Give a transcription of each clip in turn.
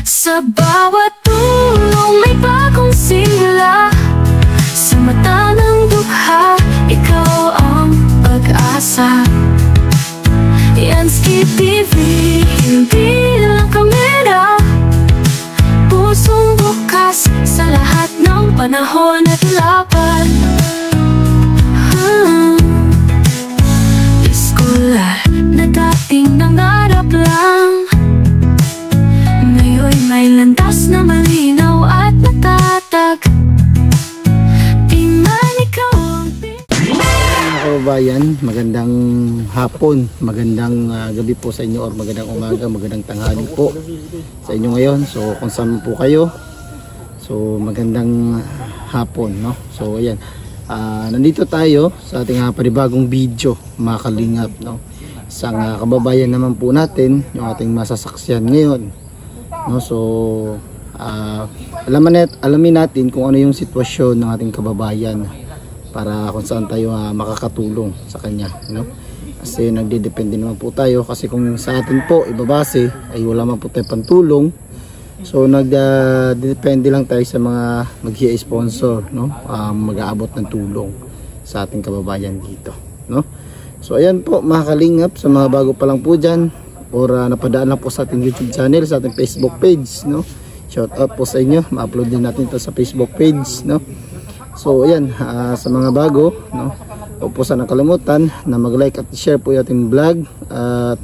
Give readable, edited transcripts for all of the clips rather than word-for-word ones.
Sa bawat tulong may bagong sigla, sa mata ng dukha, ikaw ang pag-asa. Yansky TV, hindi lang kamera, pusong bukas sa lahat ng panahon at laban. Iskolar na dating nangarap lang, ngayon may landas na malinaw at matatag. Di man ikaw ang mga kababayan, magandang hapon, magandang gabi po sa inyo, or magandang umaga, magandang tanghali po sa inyo ngayon. So kung saan po kayo, so magandang hapon, no? So ayan, nandito tayo sa ating panibagong video, mga kalingap, no? Isang kababayan naman po natin yung ating masasaksihan ngayon, no? So alamin natin kung ano yung sitwasyon ng ating kababayan para kung saan tayo makakatulong sa kanya, no? Kasi nagdedepende naman po tayo, kasi kung sa atin po ibabase ay wala man po tayong pantulong. So nagdepende lang tayo sa mga mag-i-sponsor, no? Mag-aabot ng tulong sa ating kababayan dito, no? So ayan po mga kalingap, sa mga bago pa lang po dyan, or napadaan lang po sa ating YouTube channel, sa ating Facebook page, no? Shout out po sa inyo, ma-upload din natin ito sa Facebook page, no? So ayan, sa mga bago, no, huwag po sana nakalimutan na mag-like at share po yung ating vlog, at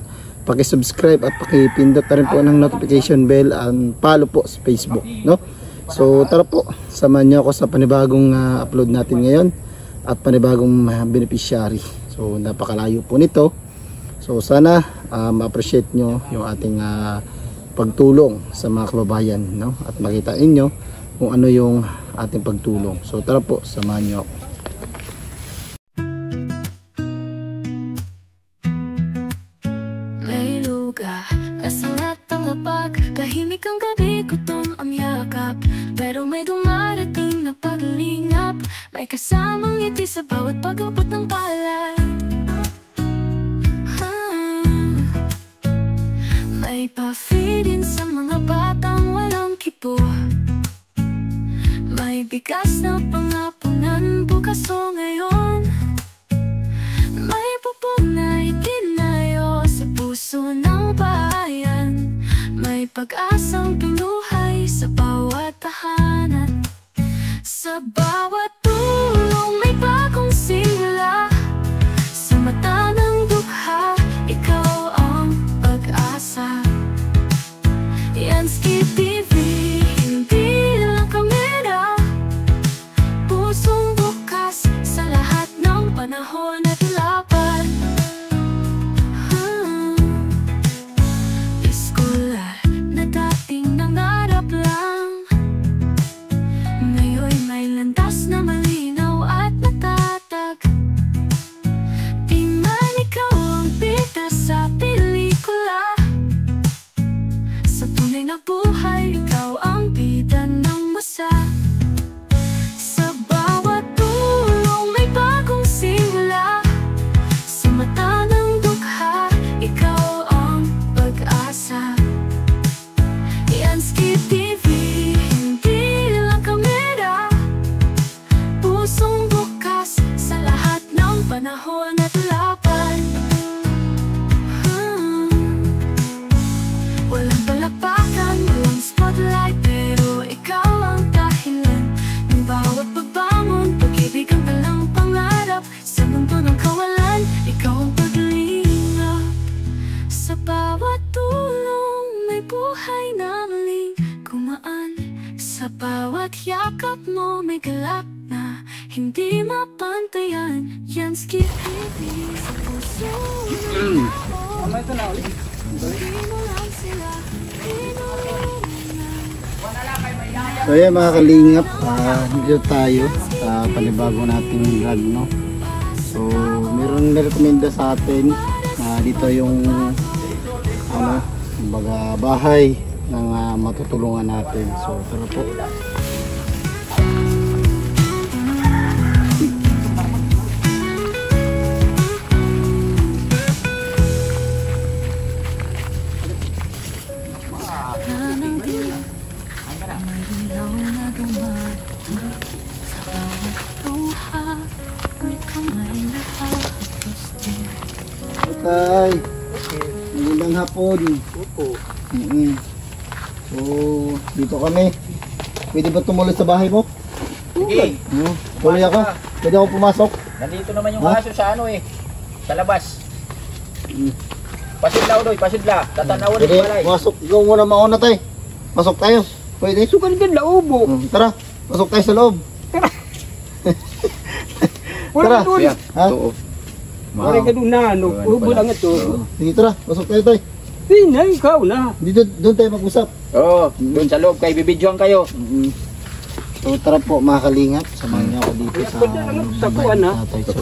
paki-subscribe at paki-pindot na rin po ng notification bell, and follow po sa Facebook, no? So tara po, samahan niyo ako sa panibagong upload natin ngayon at panibagong beneficiary. So napakalayo po nito. So sana ma-appreciate nyo yung ating pagtulong sa mga kababayan, no? At makita ninyo kung ano yung ating pagtulong. So tara po, samahan niyo ako. may lugar, kasalat ang lapag, tahimik ang gabi, gutom ang yakap, pero may dumarating na paglingap, may kasamang ngiti sa bawat pag-abot ng palad. May pa-feedin sa mga batang walang kipo, may bigas na pangapunan bukas o ngayon, may pupong na itinayo sa puso ng bayan, may pag-asang pinuhay sa bawat tahanan. Sa bawat tulong may bagong sigla, sa mata ng dukha, ikaw ang pag-asa. Yansky TV, hindi lang kamera, pusong bukas sa lahat ng panahon at laban. Iskolar na dating nangarap lang, ngayon may landas na malinaw at matatag. Di man ikaw ang bida sa pelikula, sa tunay na buhay, ikaw ang bida ng masa. Sa bawat tulong may bagong sigla, sa mata ng dukha, ikaw ang pag-asa. Yansky TV, hindi lang kamera, pusong bukas sa lahat ng panahon at laban. Walang palakpakan, walang spotlight, pero ikaw ang dahilan ng bawat pagbangon, pag-ibig ang talang pangarap, sa mundo ng kawalan, ikaw ang paglingap. Sa bawat tulong may buhay na muling gumaan, sa bawat yakap mo may galak na hindi mapantayan. Yansky TV, sa puso ng tao, hindi mo lang sila tinulungan. So ayan mga kalingap, dito tayo sa panibago nating vlog, no? So meron nirekomenda sa atin dito yung kumbaga bahay ng matutulungan natin. So tara po. hapon. Opo. So, dito kami. Pwede ba tumuloy sa bahay mo? Sige. Tuloy ako. Pwede ako pumasok. Nandito naman yung Ha? aso sa ano eh. Sa labas. Pasidla uloy, pasidla. Tatanawan Pwede, ng balay. pumasok. Ikaw muna mauna tayo. Pasok tayo. Pwede. Sugan ka laubo. Tara, pasok tayo sa loob. Wala Tara. ka doon. Ha? Wala ka doon na ano. Ubo lang ito. Sige, tara. Pasok tayo tayo. Na, ikaw na. Dito, doon tayo mag-usap. Oo, doon sa loob kayo, bibidyoan kayo. So tara po mga kalingap, samahan niyo ako dito sa bahay ni tatay. So,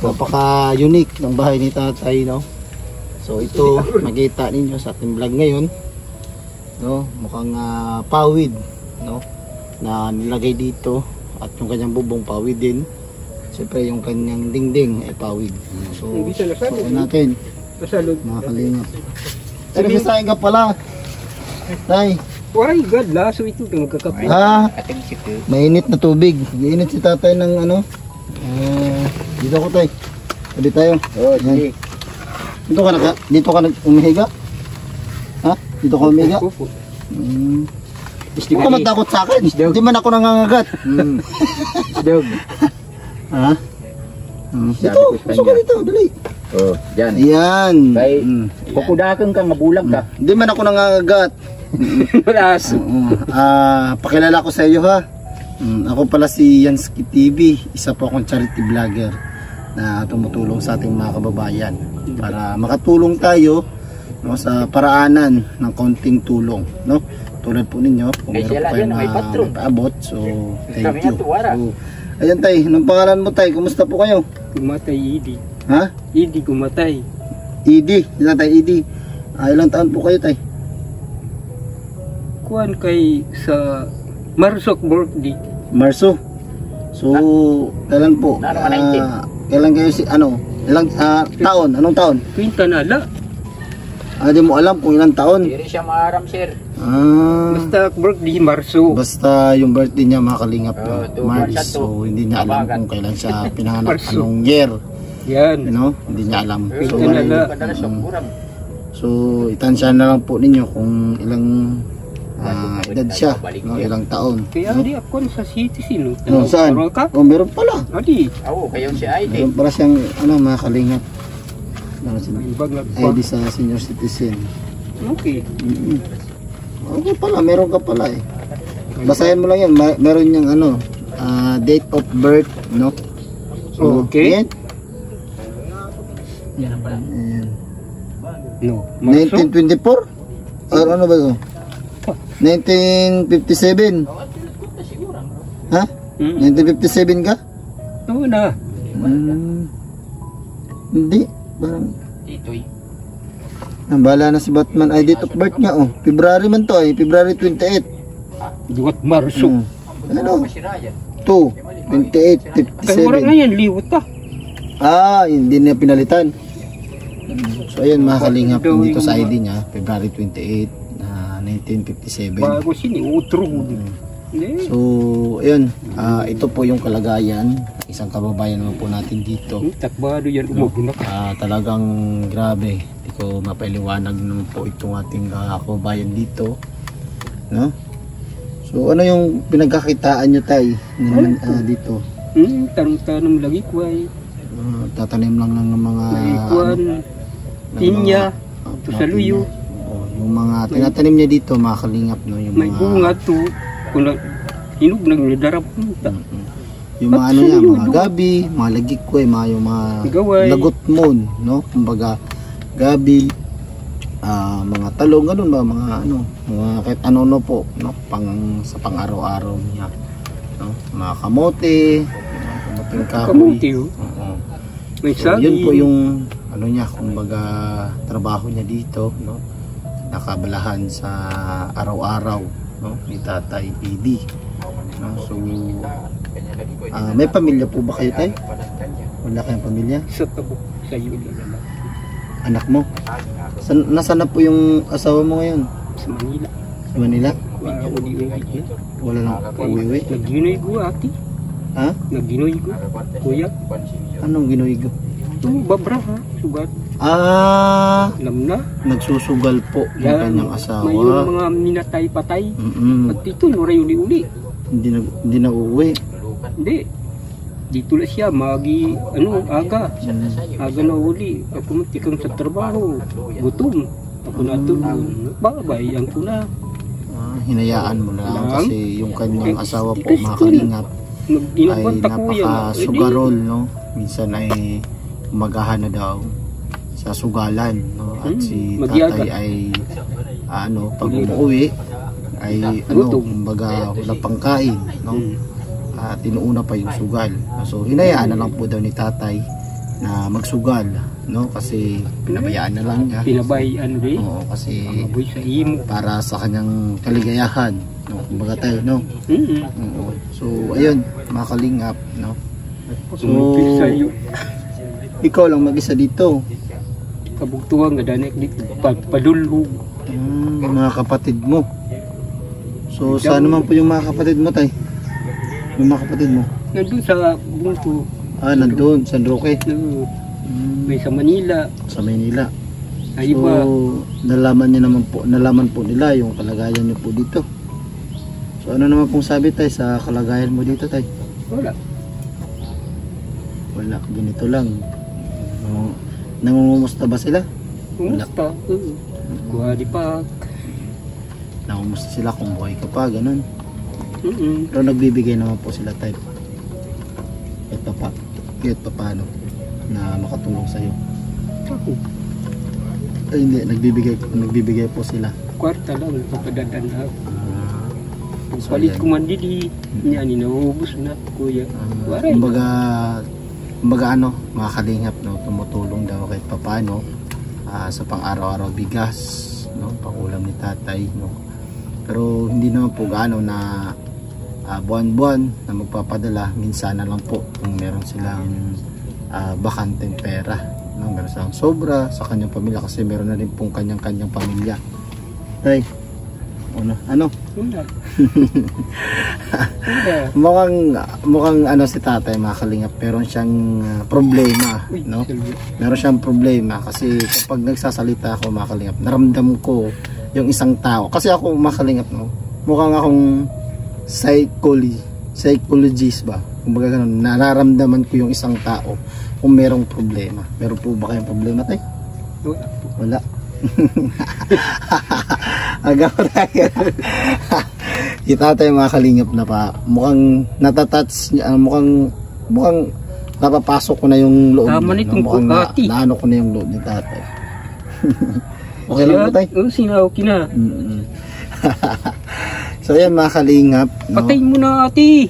napaka-unique ng bahay ni tatay, no? So ito, makita ninyo sa ating vlog ngayon, no? Mukhang pawid, no? Na nilagay dito at yung kanyang bubong pawid din. Siyempre yung kanyang dingding ay pawid. So, natin mga kalingap. Pero sa ka pala, tay. Why God, laso ito kung magkakape. Mainit na tubig. Mainit si tatay ng ano. Dito ako tay. Pwede tayo. Oo, sige. Dito ka umihiga? Ha? Dito ka umihiga? Opo. Huwag ka matakot sa akin. Hindi man ako nangangagat. Dog. Ha? Dito, gusto ka dito, dali. Oh, dyan. Ayan. Kay, kukudakan ka, mabulag ka. Hindi man ako nangangagat. Malas. Pakilala ko sa iyo ha. Ako pala si Yansky TV. Isa po akong charity vlogger na tumutulong sa ating mga kababayan para makatulong tayo, no, sa paraanan ng konting tulong, no? Tulad po ninyo kung meron po kayo na paabot, so thank you. So, ayan tay, anong pangalan mo tay? Kumusta po kayo? Kumatay Idi. Ha? Idi kumatay. Idi, tay Idi. Ilang taon po kayo tay? Kuan kay sa Marsok birthday. Marso. So, kailan po? Kailan kayo ilang taon? Anong taon? Quinta nala. Di mo alam kung ilang taon. Hindi sir. Basta Basta birthday Marso. yung birthday niya makalingap March. March, So, hindi niya alam kung kailan siya pinanganak, Marso. anong year. Yan. Hindi niya alam. So, Quinta nala. so itansya na lang po ninyo kung ilang edad siya, no? Ilang taon. Kaya No? di ako sa city sino. Saan? Meron pala. Adi. Meron pala siyang makalingap. Ibag ID sa senior citizen. Okay. Okay pala, meron ka pala eh. Basahin mo lang yan, meron niyang date of birth, no? So, Okay. Ayan. No. Marso. 1924? Or ano ba ito? 1957? Ha? 1957 ka? Oo na. Hindi. Parang bala na si Batman. Ay, date of birth niya, oh. February man to, February 28. Duwat Marso. Ano? 2, 28, Kaya wala 57. nga yan, liwat ta. Hindi niya pinalitan. So, ayan, mga kalingap dito sa ID niya, February 28, 1957. Bago sini, utro. So, ayun, ito po yung kalagayan. Isang kababayan naman po natin dito. Takbado yan, umugunak. Talagang grabe. Hindi ko mapailiwanag naman po itong ating kababayan dito. No? So, ano yung pinagkakitaan nyo tay naman dito? Tanong-tanong lagi ko ay. Tatanim lang ng mga Kuan, tinya, tusaluyo. Yung mga tinatanim niya dito, mga kalingap, no? Yung May mga, bunga to. Kung hinog nang nadarap punta. yung mga ano niya, mga gabi, mga lagikwe, yung mga Gaway. lagot moon, no? Kumbaga, gabi, mga talong, ganun ba, mga mga kahit ano po, no? Sa pang-araw-araw niya, no? Mga kamote, mga kamoting kahoy. Kamuti, oh. Oo. May So, sagi. yun po yung ano niya, kumbaga trabaho niya dito, no? Nakabalahan sa araw-araw, no? Ni Tatay Idi. No? So, may pamilya po ba kayo tay? Wala kayong pamilya? Sa tabok sa iyo lang. Anak mo? Nasaan na po yung asawa mo ngayon? Sa Manila. Sa Manila? Uwi-uwi. Wala lang uwi? Naginoy ko ati. Ha? Naginoy ko. Kuya. Anong ginuigo? babra ha, sugat. Alam na. Nagsusugal po yung kanyang asawa. May yung mga minatay-patay. At dito, nuray uli-uli. Hindi na uuwi. Hindi. Dito lang siya, aga. Aga na uli. Ako matikang sa trabaho. Gutom. Ako natulog. Babayan ko na. Hinayaan mo na lang kasi yung kanyang asawa po, mga kalingap, ay napaka-sugarol, no? Minsan ay umagahan na daw sa sugalan, no? At si tatay ay pag umuwi ay kumbaga wala pang kain, no? At inuuna pa yung sugal. So hinayaan na lang po daw ni tatay na magsugal, no? Kasi pinabayaan na lang niya. Pinabayaan rin? Oo, kasi sa imo. Para sa kanyang kaligayahan, no? Kumbaga tayo, no? Oo. So ayun, mga kalingap, no? So ikaw lang mag-isa dito. Kabugtuhan nga danik dito padulhog. Mga kapatid mo. So saan naman po yung mga kapatid mo, tay? Yung mga kapatid mo? Nandun sa Bungko. Nandun, San Roque. May sa Manila. Sa Manila. Ay, so nalaman po nila yung kalagayan niyo po dito. So ano naman pong sabi, tay, sa kalagayan mo dito, tay? Wala, ganito lang. Nangungumusta ba sila? Kumusta? Kuhadi pa. Nangungumusta sila kung buhay ka pa, ganun. Pero nagbibigay naman po sila, tay. Kahit pa paano na makatulong sa'yo. Ay, hindi, nagbibigay po sila. Kwarta lang, papadadaan na. Palit ko man didi, yan, inaubos na, kuya. Kumbaga mga kalingap, no, tumutulong daw kahit papaano sa pang-araw-araw bigas, no, pangulam ni tatay, no. Pero hindi naman po gaano na buwan-buwan na magpapadala, minsan na lang po kung meron silang bakanteng pera, no, meron silang sobra sa kanyang pamilya kasi meron na rin pong kanyang pamilya. Tay, ano? mukhang si tatay, mga kalingap, meron siyang problema, no? Meron siyang problema kasi kapag nagsasalita ako, mga kalingap, naramdam ko yung isang tao. Kasi ako, mga kalingap, no, mukhang akong psychologist ba? Kumbaga ganun, nararamdaman ko yung isang tao kung merong problema. Meron po ba kayong problema, tay? Wala. Agaw na si tatay, mga kalingap, na pa mukhang natatouch niya, mukhang napapasok ko na yung loob niya, no? Mukhang naano ko na yung loob ni tatay. Okay lang po, tay? Okay na. So yan, mga kalingap, no? Patay mo na, ate.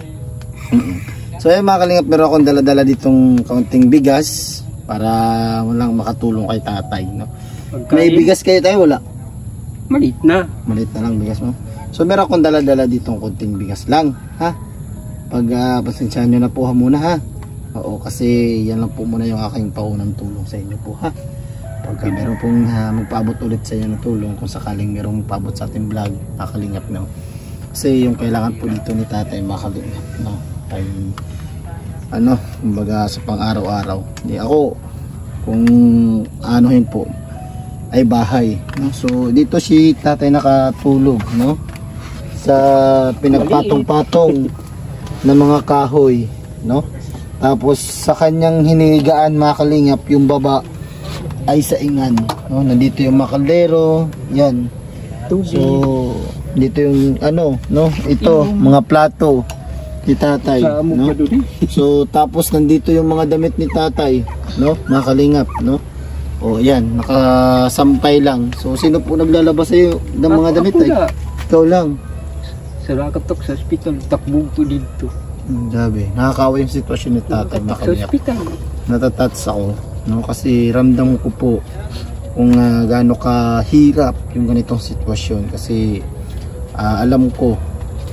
So yan, mga kalingap, meron akong dala-dala ditong kaunting bigas para walang makatulong kay tatay, no? May bigas kayo, tayo? Wala? Maliit na lang bigas mo. So meron akong dala-dala ditong konting bigas lang, ha? Pasensyahan nyo na po muna, ha? Oo, kasi yan lang po muna yung aking paunang tulong sa inyo po, ha? Pagka meron pong magpaabot ulit sa inyo ng tulong, kung sakaling merong paabot sa ating vlog, makalingap, no? Kasi yung kailangan po dito ni tatay, makalingap, no? Ay kumbaga sa pang-araw-araw. Hindi ako, kung anuhin po, ay bahay, no? So dito si tatay nakatulog, no, sa pinagpatong-patong ng mga kahoy, no. Tapos sa kanyang hinigaan, mga kalingap, yung baba ay saingan, no. Nandito yung makaldero, yan. So dito yung no, ito mga plato ni tatay, no. So tapos nandito yung mga damit ni tatay, no, mga kalingap, no. O yan, nakasampay lang. So sino po naglalabas sa'yo ng mga damit, ay? Ikaw lang. Sarakatok sa hospital, takbog po dito. Sabi, nakakawa yung sitwasyon ni tatay, sa hospital. Natatats ako, no, kasi ramdam ko po kung gaano kahirap yung ganitong sitwasyon, kasi alam ko,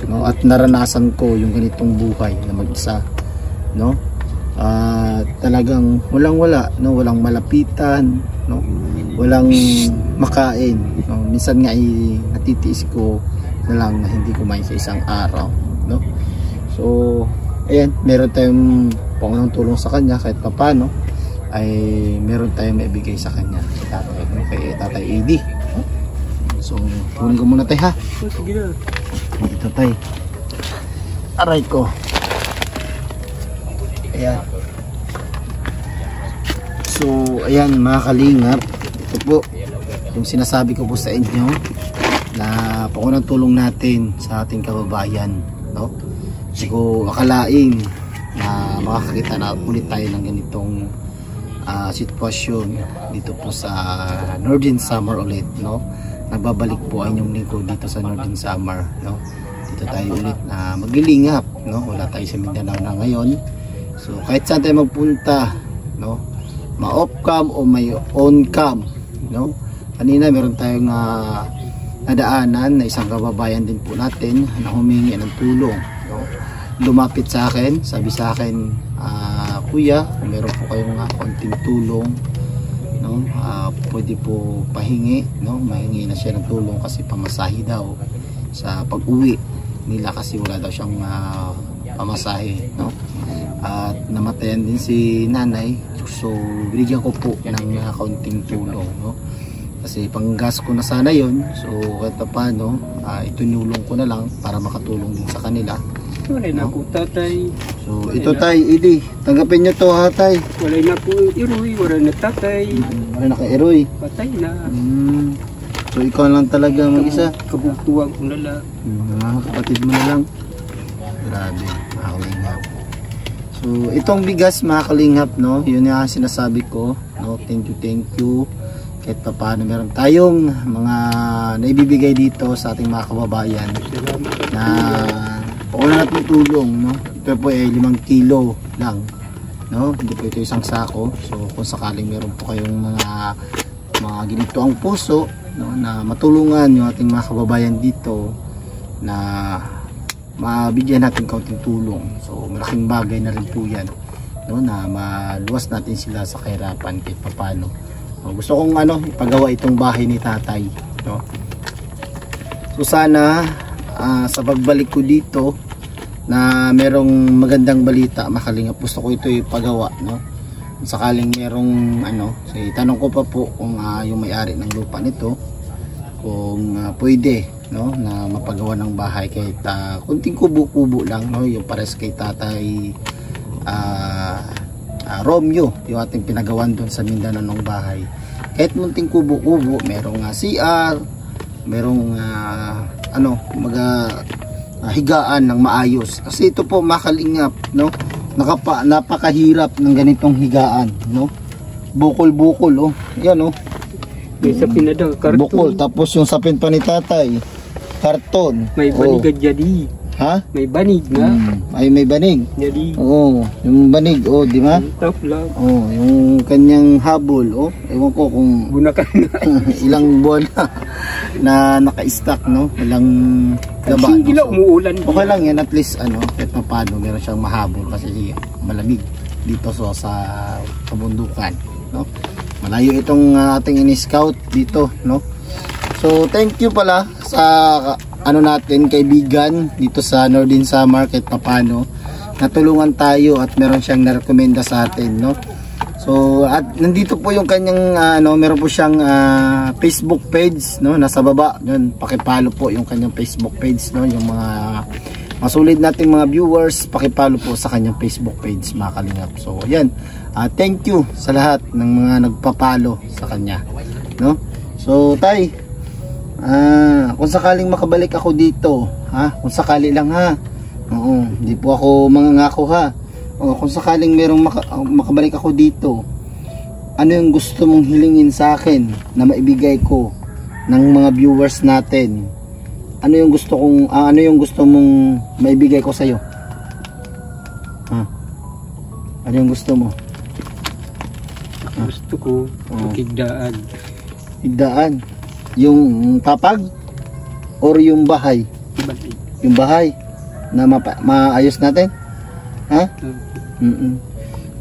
no, at naranasan ko yung ganitong buhay na mag-isa, no. Talagang walang malapitan, no, walang makain, no. Minsan nga natitiis ko na lang na hindi kumain sa isang araw, no. So ayan, meron tayong pangunang tulong sa kanya kahit paano, ay meron tayong maibigay sa kanya, sa tatay, no? Kay Tatay Eddie. So, kunin ko muna tayo ha. Sige na. Ito tayo. Aray ko. Ayan. So, ayan mga kalingap. Ito po, yung sinasabi ko po sa inyo na paunang tulong natin sa ating kababayan, no? Hindi ko akalain na makakakita na ulit tayo ng ganitong sitwasyon dito po sa Northern Samar ulit, no? Nagbabalik po ang inyong lingkod dito sa Northern Samar, no? Dito tayo ulit na maglilingap, no? Wala tayo sa Mindanao na ngayon. So kahit saan tayo magpunta, no? Ma-off cam o may on cam, no? Kanina meron tayong nadaanan na isang kababayan din po natin na humingi ng tulong, no? Lumapit sa akin, sabi sa akin, kuya, kung meron po kayong konting tulong, no, pwede po pahingi, no? Mahingi na siya ng tulong kasi pamasahe daw sa pag-uwi nila kasi wala daw siyang pamasahe, no? At namatayan din si nanay, so binigyan ko po ng kaunting tulong, no? Kasi panggas ko na sana yon, so kahit paano itunulong ko na lang para makatulong din sa kanila. Wala na po tatay. So ito tay, Eddie, tanggapin nyo to ha tay. Wala na po iroy, wala na tatay. Wala na kay Eroy. Patay na. So ikaw lang talaga mag-isa. Kabugtuwang ko na lang. Mga kapatid mo na lang. Grabe, mga kalingap. So itong bigas mga kalingap, no, yun yung sinasabi ko, no, thank you. Kahit pa paano meron tayong mga naibibigay dito sa ating mga kababayan na wala natin tulong, no. Ito po ay 5 kilo lang, no, hindi po ito isang sako. So kung sakaling meron po kayong mga ginito ang puso, no, na matulungan yung ating mga kababayan dito na mabigyan natin kaunting tulong, so malaking bagay na rin po yan, no, na maluwas natin sila sa kahirapan kahit papano. Gusto kong ipagawa itong bahay ni tatay, no. So sana sa pagbalik ko dito na merong magandang balita makalingap, gusto ko ito ipagawa, no. Sakaling merong so itanong ko pa po kung yung may-ari ng lupa nito kung pwede, no, na mapagawa ng bahay kahit kunting kubo-kubo lang, no, yung pares kay tatay Romeo, yung ating pinagawan doon sa Mindanao ng bahay. Kahit munting kubo-kubo, merong CR, merong higaan ng maayos. Kasi ito po makalingap, no, napakahirap ng ganitong higaan, no. Bukol-bukol, oh. Yan, oh. May sapin na daw, karton. Bukol, tapos yung sapin pa ni tatay, karton. May banig jadi. Ha? May banig na. Ay, may banig. Jadi. Oo, yung banig, oh, di ba? Top lang. Oh, yung kanyang habol, oh. Ewan ko kung Bunakan na. ilang buwan na naka-stack, no? Ilang laba. Sige lang, umuulan. Okay lang yan, at least kahit na paano meron siyang mahabol kasi malamig dito sa kabundukan, no? Malayo itong ating ini-scout dito, no? So thank you pala sa natin kaibigan dito sa Northern Samar kahit papano natulungan tayo at meron siyang narekomenda sa atin, no? So at nandito po yung kanyang meron po siyang Facebook page, no? Nasa baba yun, paki-follow po yung kanyang Facebook page, no? Yung mga masulid nating mga viewers, paki-follow po sa kanyang Facebook page, mga kalingap. So ayan, thank you sa lahat ng mga nagpa-follow sa kanya, no? So tay, kung sakaling makabalik ako dito, kung sakali lang oo, hindi po ako mangangako kung sakaling merong makabalik ako dito, ano yung gusto mong hilingin sa akin na maibigay ko ng mga viewers natin? Ano yung gusto mong maibigay ko sa iyo? Ano yung gusto mo? Gusto ko magigdaan. Igdaan? Yung papag or yung bahay? Yung bahay na maayos natin?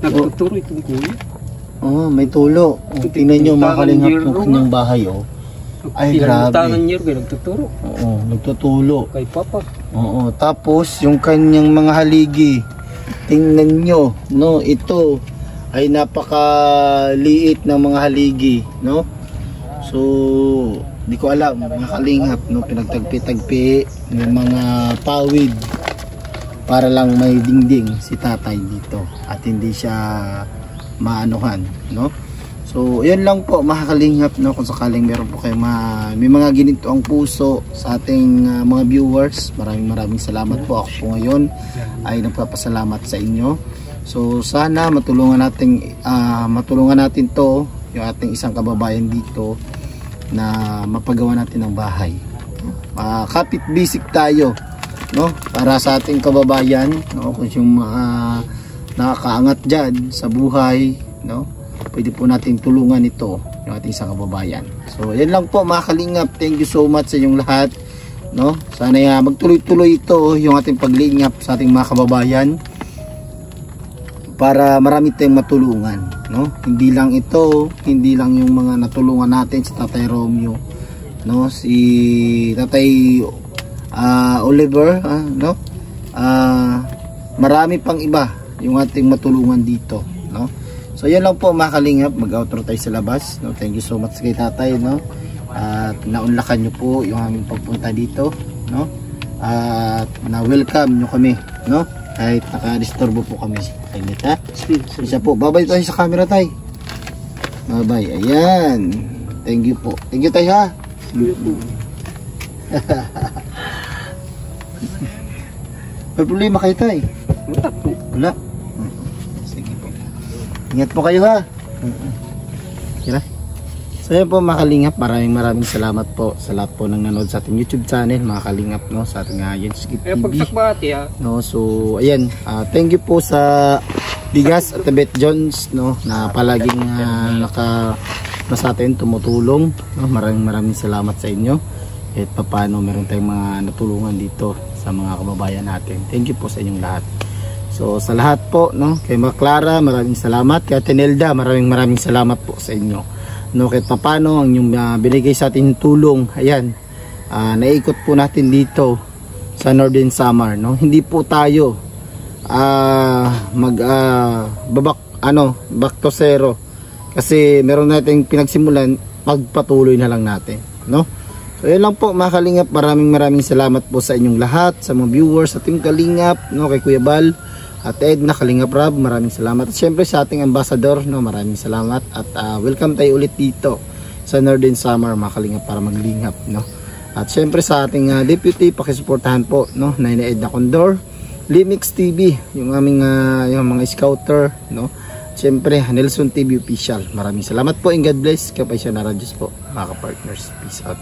Nagtuturo itong kuya. May tulo. Tingnan nyo, makalingap yung kanyang bahay, oh. Ay, grabe. Tangan niya rin nagtuturo. Oo, nagtutulo. Kay papa. Oo, tapos yung kanyang mga haligi, tingnan nyo, no, ito ay napakaliit ng mga haligi, no? So di ko alam, mga kalingap, no, pinagtagpi-tagpi ng mga pawid para lang may dingding si tatay dito at hindi siya maanuhan, no? So yun lang po mga kalingap, no, kung sakaling meron po kayo may mga ginito ang puso sa ating mga viewers, maraming salamat po. Ako po ngayon ay nagpapasalamat sa inyo. So sana matulungan natin to, yung ating isang kababayan dito, na mapagawa natin ng bahay. Kapit bisik tayo, no, para sa ating kababayan, no, kung yung nakakaangat dyan sa buhay, no, pwede po natin tulungan ito, yung ating isang kababayan. So yan lang po mga kalingap, thank you so much sa inyong lahat, no. Sana magtuloy-tuloy ito yung ating paglingap sa ating mga kababayan para marami tayong matulungan, no. Hindi lang yung mga natulungan natin si Tatay Romeo, no, si Tatay Oliver, no, marami pang iba yung ating matulungan dito, no. So yan lang po mga kalingap, mag-outro tayo sa labas, no. Thank you so much kay tatay, no, at naunlakan nyo po yung aming pagpunta dito, no, at na-welcome nyo kami, no, kahit naka-disturbo po kami. Kainit, ha? Isa po, babay tayo sa camera, tay. Babay, ayan. Thank you po. Thank you, tay, ha? May problema kayo, tay? Wala po. Wala? Sige po. Ingat po kayo, ha? Kira? So yan po mga kalingap, maraming salamat po sa lahat po ng nanood sa ating YouTube channel, mga kalingap, no, sa ating Yenskip TV. Pagsakbati, ha? No, so ayan, thank you po sa Bigas at Tibet Jones, no, na palaging sa atin tumutulong, no. Maraming salamat sa inyo. Kahit paano meron tayong mga natulungan dito sa mga kababayan natin. Thank you po sa inyong lahat. So sa lahat po, no, kay Maclara, maraming salamat. Kay Tenelda, maraming salamat po sa inyo. No, kahit paano ang yung binigay sa ating tulong, ayan, naikot po natin dito sa Northern Samar, no. Hindi po tayo back to zero, kasi meron nating pinagsimulan, pagpatuloy na lang natin, no. So yun lang po mga kalingap, maraming salamat po sa inyong lahat, sa mga viewers, sa Team Kalingap, no, kay Kuya Bal at Ed na Kalingap Rab, maraming salamat. At syempre sa ating ambassador, no, maraming salamat. At welcome tayo ulit dito sa Northern Samar, mga kalingap, para maglingap, no. At syempre sa ating deputy, pakisuportahan po, no, na Ed na Condor, Limix TV, yung aming yung mga scouter, no. Syempre Nelson TV official. Maraming salamat po and God bless. Kapay siya na Radios po, mga partners. Peace out.